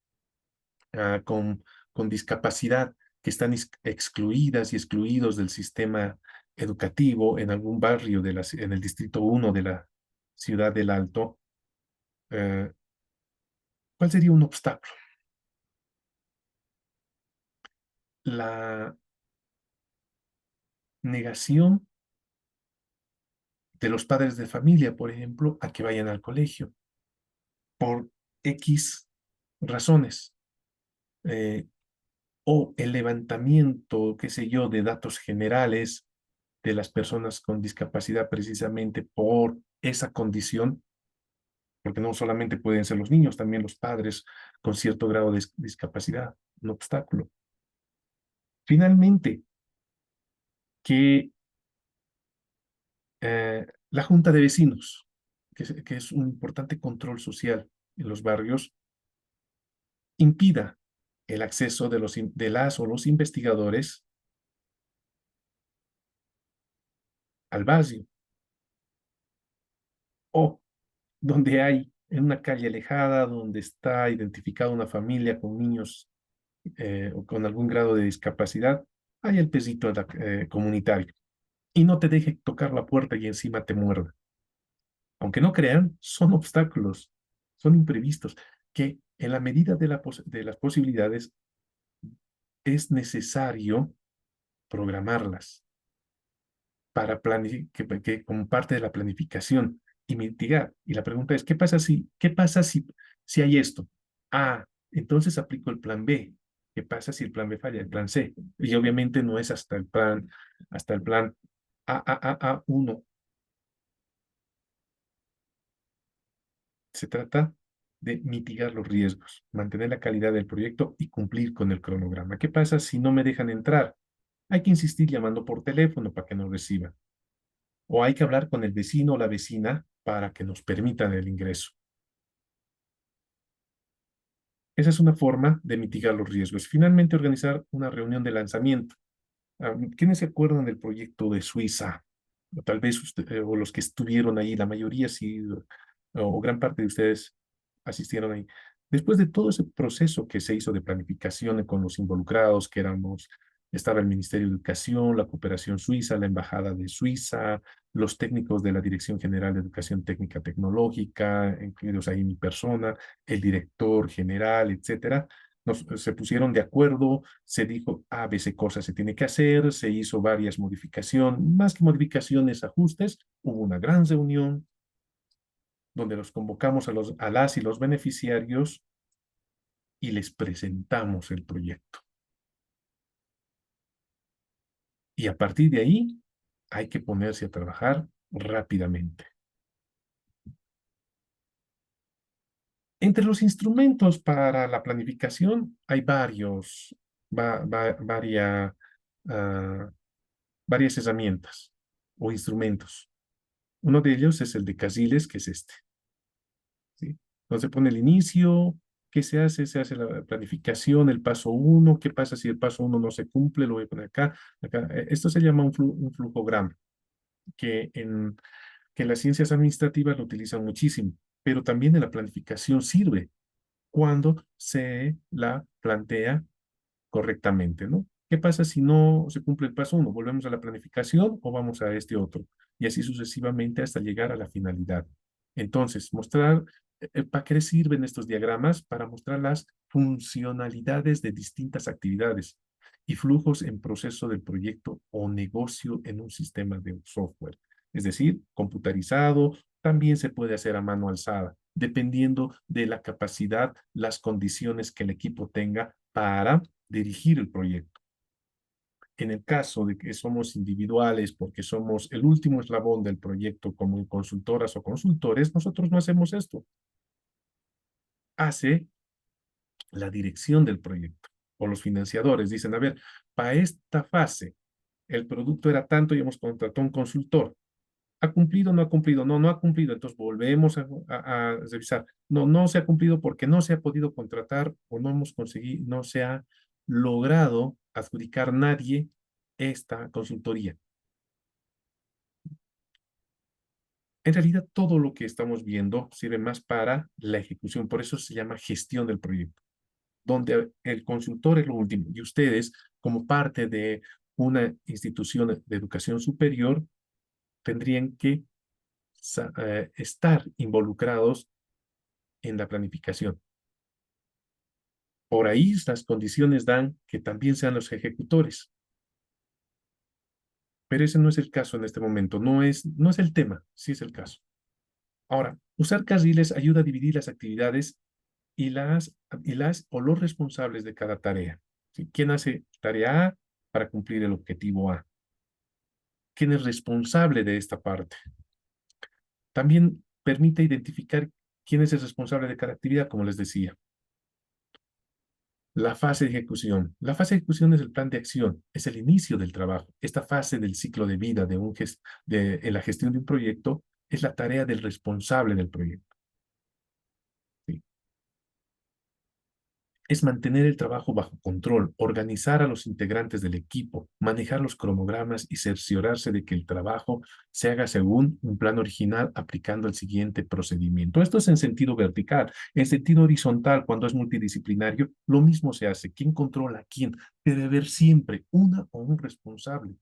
uh, con, con discapacidad que están excluidas y excluidos del sistema educativo en algún barrio en el distrito 1 Ciudad del Alto, eh, ¿cuál sería un obstáculo? La negación de los padres de familia, por ejemplo, a que vayan al colegio, por X razones, eh, o el levantamiento, qué sé yo, de datos generales de las personas con discapacidad precisamente por esa condición, porque no solamente pueden ser los niños, también los padres con cierto grado de discapacidad, un obstáculo. Finalmente, que la Junta de Vecinos, que es un importante control social en los barrios, impida el acceso de las o los investigadores al barrio, o donde hay en una calle alejada, donde está identificada una familia con niños o con algún grado de discapacidad, hay el pesito comunitario. Y no te deje tocar la puerta y encima te muerda. Aunque no crean, son obstáculos, son imprevistos, que en la medida de las posibilidades es necesario programarlas para que como parte de la planificación y mitigar. Y la pregunta es, ¿qué pasa si hay esto? Ah, entonces aplico el plan B. ¿Qué pasa si el plan B falla? El plan C. Y obviamente no es hasta el plan A1. Se trata de mitigar los riesgos, mantener la calidad del proyecto y cumplir con el cronograma. ¿Qué pasa si no me dejan entrar? Hay que insistir llamando por teléfono para que nos reciban. O hay que hablar con el vecino o la vecina para que nos permitan el ingreso. Esa es una forma de mitigar los riesgos. Finalmente, organizar una reunión de lanzamiento. ¿Quiénes se acuerdan del proyecto de Suiza? O tal vez usted, o los que estuvieron ahí, la mayoría sí, o gran parte de ustedes asistieron ahí. Después de todo ese proceso que se hizo de planificación con los involucrados, estaba el Ministerio de Educación, la Cooperación Suiza, la Embajada de Suiza, los técnicos de la Dirección General de Educación Técnica Tecnológica, incluidos ahí mi persona, el director general, etcétera. Se pusieron de acuerdo, se dijo A, B, C cosas se tiene que hacer, se hizo varias modificaciones, más que modificaciones, ajustes, hubo una gran reunión donde los convocamos a las y los beneficiarios y les presentamos el proyecto. Y a partir de ahí hay que ponerse a trabajar rápidamente. Entre los instrumentos para la planificación hay ah, varias herramientas o instrumentos. Uno de ellos es el de Casiles, que es este. ¿Sí? Entonces se pone el inicio, ¿qué se hace? Se hace la planificación, el paso uno, ¿qué pasa si el paso uno no se cumple? Lo voy a poner acá, acá. Esto se llama un flujograma, que en las ciencias administrativas lo utilizan muchísimo, pero también en la planificación sirve cuando se la plantea correctamente, ¿no? ¿Qué pasa si no se cumple el paso uno? ¿Volvemos a la planificación o vamos a este otro? Y así sucesivamente hasta llegar a la finalidad. Entonces, ¿para qué sirven estos diagramas? Para mostrar las funcionalidades de distintas actividades y flujos en proceso del proyecto o negocio en un sistema de software. Es decir, computarizado, también se puede hacer a mano alzada, dependiendo de la capacidad, las condiciones que el equipo tenga para dirigir el proyecto. En el caso de que somos individuales porque somos el último eslabón del proyecto como consultoras o consultores, nosotros no hacemos esto. Hace la dirección del proyecto o los financiadores. Dicen, a ver, para esta fase el producto era tanto y hemos contratado un consultor. ¿Ha cumplido o no ha cumplido? No, no ha cumplido. Entonces volvemos a revisar. No, no se ha cumplido porque no se ha podido contratar o no hemos conseguido, no se ha logrado adjudicar nadie esta consultoría. En realidad, todo lo que estamos viendo sirve más para la ejecución. Por eso se llama gestión del proyecto, donde el consultor es lo último. Y ustedes, como parte de una institución de educación superior, tendrían que estar involucrados en la planificación. Por ahí las condiciones dan que también sean los ejecutores. Pero ese no es el caso en este momento, no es el tema, sí es el caso. Ahora, usar carriles ayuda a dividir las actividades y las o los responsables de cada tarea. ¿Sí? ¿Quién hace tarea A para cumplir el objetivo A? ¿Quién es responsable de esta parte? También permite identificar quién es el responsable de cada actividad, como les decía. La fase de ejecución. La fase de ejecución es el plan de acción, es el inicio del trabajo. Esta fase del ciclo de vida en la gestión de un proyecto es la tarea del responsable del proyecto. ¿Sí? Es mantener el trabajo bajo control, organizar a los integrantes del equipo, manejar los cronogramas y cerciorarse de que el trabajo se haga según un plan original aplicando el siguiente procedimiento. Esto es en sentido vertical. En sentido horizontal, cuando es multidisciplinario, lo mismo se hace. ¿Quién controla a quién? Debe haber siempre una o un responsable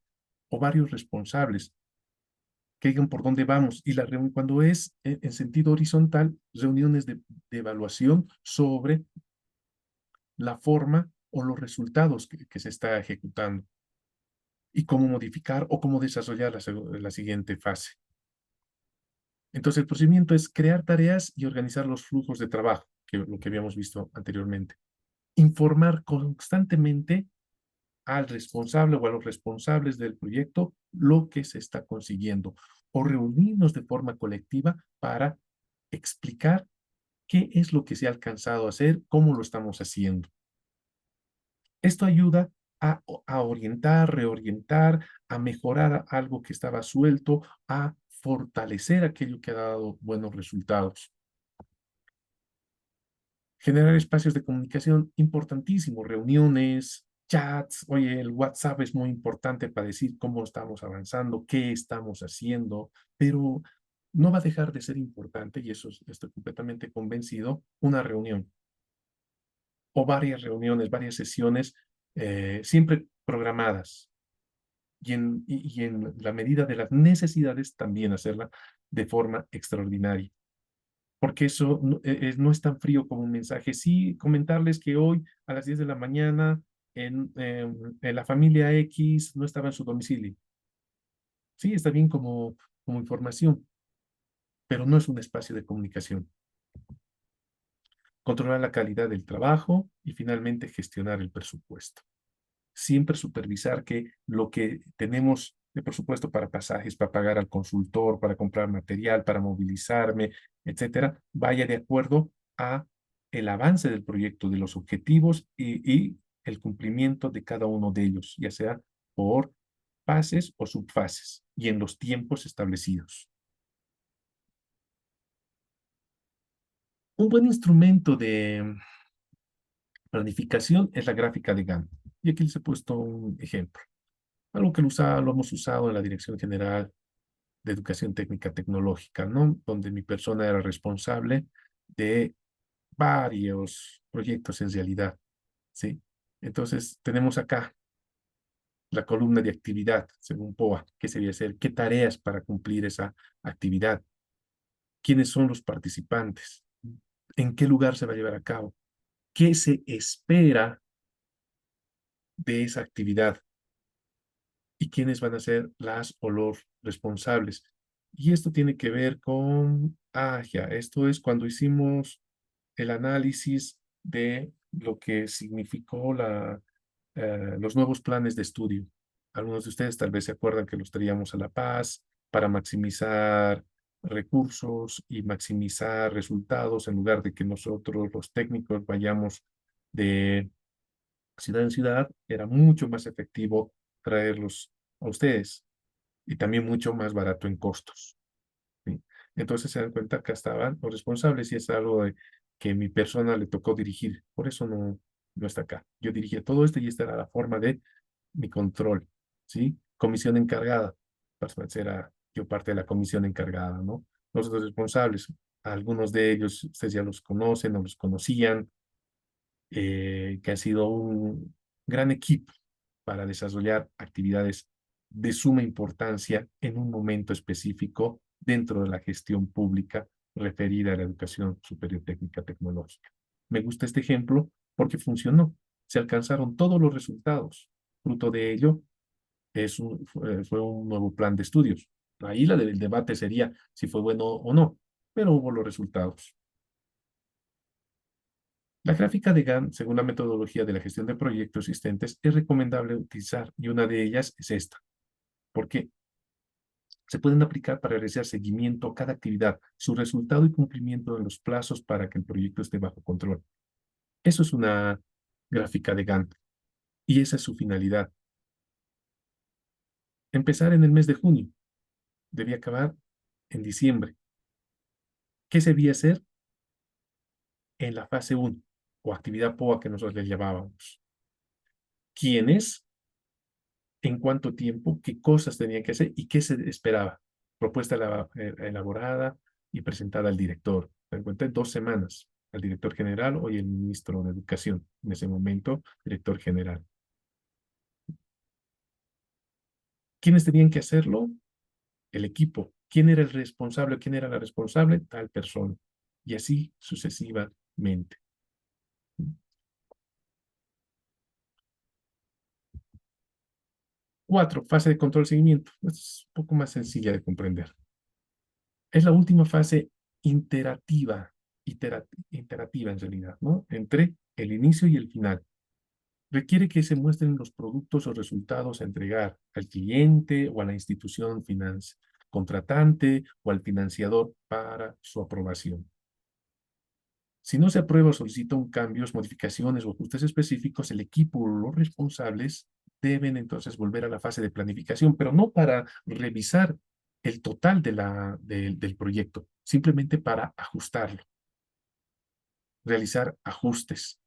o varios responsables que digan por dónde vamos. Y la reunión, cuando es en sentido horizontal, reuniones de evaluación sobre la forma o los resultados que se está ejecutando y cómo modificar o cómo desarrollar la siguiente fase. Entonces, el procedimiento es crear tareas y organizar los flujos de trabajo, que lo que habíamos visto anteriormente. Informar constantemente al responsable o a los responsables del proyecto lo que se está consiguiendo o reunirnos de forma colectiva para explicar qué es lo que se ha alcanzado a hacer, cómo lo estamos haciendo. Esto ayuda a orientar, reorientar, a mejorar algo que estaba suelto, a fortalecer aquello que ha dado buenos resultados. Generar espacios de comunicación importantísimo, reuniones, chats. Oye, el WhatsApp es muy importante para decir cómo estamos avanzando, qué estamos haciendo, pero no va a dejar de ser importante, y eso estoy completamente convencido, una reunión o varias reuniones, varias sesiones, siempre programadas y en la medida de las necesidades también hacerla de forma extraordinaria. Porque eso no es tan frío como un mensaje. Sí, comentarles que hoy a las 10 de la mañana en la familia X no estaba en su domicilio. Sí, está bien como información, pero no es un espacio de comunicación. Controlar la calidad del trabajo y finalmente gestionar el presupuesto. Siempre supervisar que lo que tenemos de presupuesto para pasajes, para pagar al consultor, para comprar material, para movilizarme, etcétera, vaya de acuerdo a el avance del proyecto, de los objetivos y el cumplimiento de cada uno de ellos, ya sea por fases o subfases y en los tiempos establecidos. Un buen instrumento de planificación es la gráfica de Gantt. Y aquí les he puesto un ejemplo. Algo que lo hemos usado en la Dirección General de Educación Técnica Tecnológica, ¿no? Donde mi persona era responsable de varios proyectos en realidad, ¿sí? Entonces, tenemos acá la columna de actividad, según POA, qué sería hacer, qué tareas para cumplir esa actividad, quiénes son los participantes, en qué lugar se va a llevar a cabo, qué se espera de esa actividad y quiénes van a ser las o los responsables. Y esto tiene que ver con, ya, esto es cuando hicimos el análisis de lo que significó los nuevos planes de estudio. Algunos de ustedes tal vez se acuerdan que los traíamos a La Paz para maximizar recursos y maximizar resultados en lugar de que nosotros los técnicos vayamos de ciudad en ciudad. Era mucho más efectivo traerlos a ustedes y también mucho más barato en costos. ¿Sí? Entonces se dan cuenta que estaban los responsables y es algo que mi persona le tocó dirigir. Por eso no está acá. Yo dirigía todo esto y esta era la forma de mi control. ¿Sí? Comisión encargada. Era yo parte de la comisión encargada, ¿no? Los otros responsables, algunos de ellos ustedes ya los conocen o los conocían, que ha sido un gran equipo para desarrollar actividades de suma importancia en un momento específico dentro de la gestión pública referida a la educación superior técnica tecnológica. Me gusta este ejemplo porque funcionó. Se alcanzaron todos los resultados. Fruto de ello fue un nuevo plan de estudios. Ahí el debate sería si fue bueno o no, pero hubo los resultados. La gráfica de Gantt, según la metodología de la gestión de proyectos existentes, es recomendable utilizar y una de ellas es esta. ¿Por qué? Se pueden aplicar para realizar seguimiento a cada actividad, su resultado y cumplimiento de los plazos para que el proyecto esté bajo control. Eso es una gráfica de Gantt y esa es su finalidad. Empezar en el mes de junio, debía acabar en diciembre. ¿Qué se debía hacer? En la fase 1 o actividad POA que nosotros le llamábamos. ¿Quiénes? ¿En cuánto tiempo? ¿Qué cosas tenían que hacer? ¿Y qué se esperaba? Propuesta elaborada y presentada al director. Me encontré 2 semanas al director general, hoy el ministro de Educación, en ese momento, director general. ¿Quiénes tenían que hacerlo? El equipo. ¿Quién era el responsable? ¿Quién era la responsable? Tal persona. Y así sucesivamente. 4, fase de control y seguimiento. Es un poco más sencilla de comprender. Es la última fase iterativa, iterativa en realidad, ¿no? Entre el inicio y el final. Requiere que se muestren los productos o resultados a entregar al cliente o a la institución contratante o al financiador para su aprobación. Si no se aprueba o solicita un cambios, modificaciones o ajustes específicos, el equipo o los responsables deben entonces volver a la fase de planificación, pero no para revisar el total del proyecto, simplemente para ajustarlo, realizar ajustes.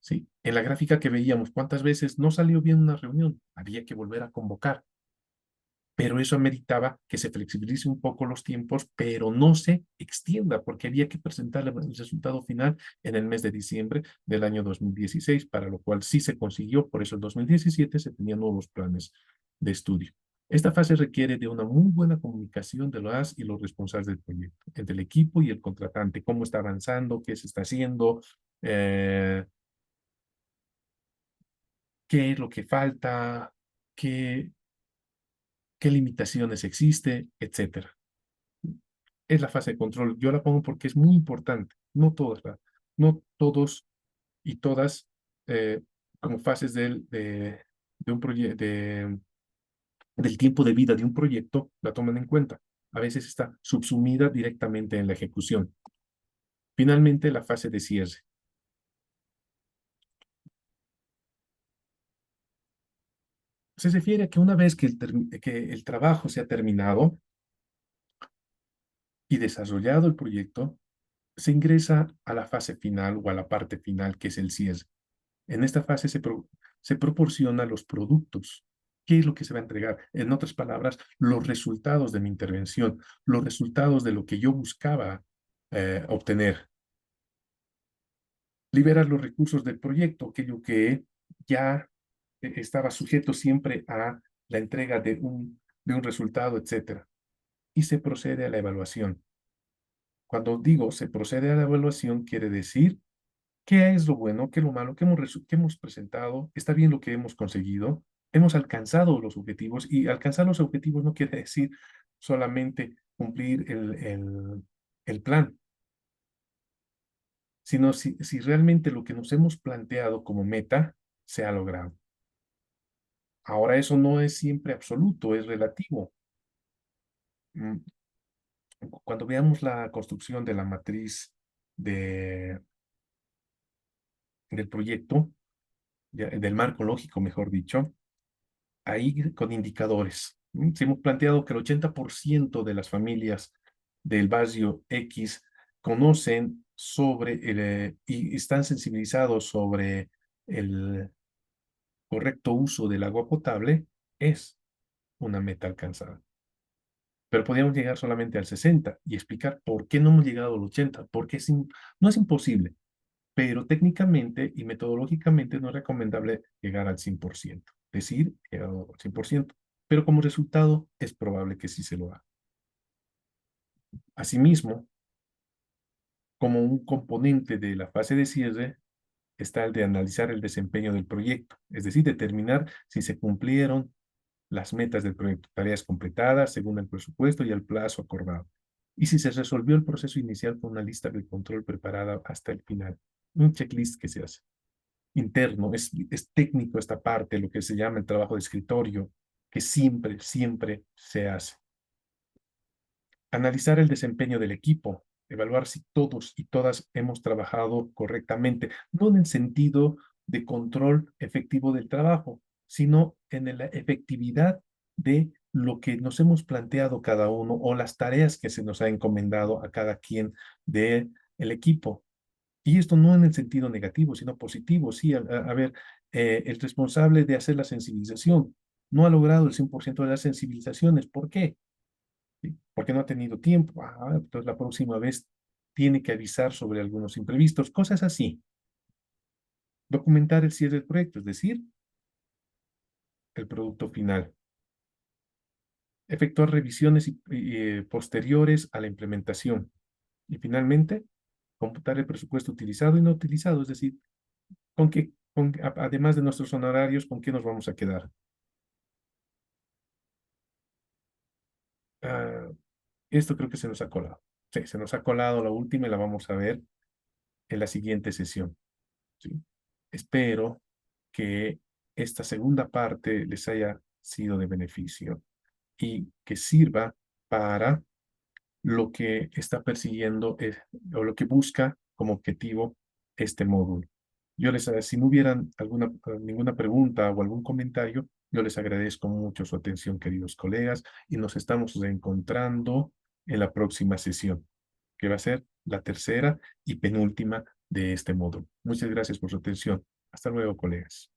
¿Sí? En la gráfica que veíamos, ¿cuántas veces no salió bien una reunión? Había que volver a convocar. Pero eso ameritaba que se flexibilice un poco los tiempos, pero no se extienda, porque había que presentar el resultado final en el mes de diciembre del año 2016, para lo cual sí se consiguió, por eso en 2017 se tenían nuevos planes de estudio. Esta fase requiere de una muy buena comunicación de las y los responsables del proyecto, entre el equipo y el contratante, cómo está avanzando, qué se está haciendo, qué es lo que falta, qué, qué limitaciones existe, etcétera. Es la fase de control. Yo la pongo porque es muy importante. No todos y todas como fases de un del tiempo de vida de un proyecto la toman en cuenta. A veces está subsumida directamente en la ejecución. Finalmente, la fase de cierre. Se refiere a que una vez que el trabajo se ha terminado y desarrollado el proyecto, se ingresa a la fase final o a la parte final, que es el cierre. En esta fase se proporciona los productos. ¿Qué es lo que se va a entregar? En otras palabras, los resultados de mi intervención, los resultados de lo que yo buscaba obtener. Liberar los recursos del proyecto, aquello que ya estaba sujeto siempre a la entrega de un resultado, etcétera. Y se procede a la evaluación. Cuando digo se procede a la evaluación, quiere decir qué es lo bueno, qué es lo malo, qué hemos presentado, está bien lo que hemos conseguido, hemos alcanzado los objetivos, y alcanzar los objetivos no quiere decir solamente cumplir el plan, sino si realmente lo que nos hemos planteado como meta se ha logrado. Ahora, eso no es siempre absoluto, es relativo. Mm, Cuando veamos la construcción de la matriz de, del proyecto, del marco lógico, mejor dicho, ahí con indicadores. Si hemos planteado que el 80% de las familias del barrio X conocen sobre y están sensibilizados sobre el correcto uso del agua potable, es una meta alcanzada. Pero podríamos llegar solamente al 60 y explicar por qué no hemos llegado al 80, porque no es imposible, pero técnicamente y metodológicamente no es recomendable llegar al 100%, decir, llegar al 100%, pero como resultado es probable que sí se lo haga. Asimismo, como un componente de la fase de cierre, está el de analizar el desempeño del proyecto, es decir, determinar si se cumplieron las metas del proyecto, tareas completadas según el presupuesto y el plazo acordado. Y si se resolvió el proceso inicial con una lista de control preparada hasta el final. Un checklist que se hace interno, es técnico esta parte, lo que se llama el trabajo de escritorio, que siempre, siempre se hace. Analizar el desempeño del equipo, evaluar si todos y todas hemos trabajado correctamente, no en el sentido de control efectivo del trabajo, sino en la efectividad de lo que nos hemos planteado cada uno o las tareas que se nos ha encomendado a cada quien del equipo. Y esto no en el sentido negativo, sino positivo. Sí, a ver, el responsable de hacer la sensibilización no ha logrado el 100% de las sensibilizaciones. ¿Por qué? ¿Sí? Porque no ha tenido tiempo. Entonces la próxima vez tiene que avisar sobre algunos imprevistos, cosas así. Documentar el cierre del proyecto, es decir, el producto final. Efectuar revisiones posteriores a la implementación. Y finalmente, computar el presupuesto utilizado y no utilizado, es decir, además de nuestros honorarios, ¿con qué nos vamos a quedar? Ah, esto creo que se nos ha colado. Sí, se nos ha colado la última y la vamos a ver en la siguiente sesión. ¿Sí? Espero que esta segunda parte les haya sido de beneficio y que sirva para lo que está persiguiendo o lo que busca como objetivo este módulo. Si no hubieran ninguna pregunta o algún comentario, yo les agradezco mucho su atención, queridos colegas, y nos estamos reencontrando en la próxima sesión, que va a ser la tercera y penúltima de este módulo. Muchas gracias por su atención. Hasta luego, colegas.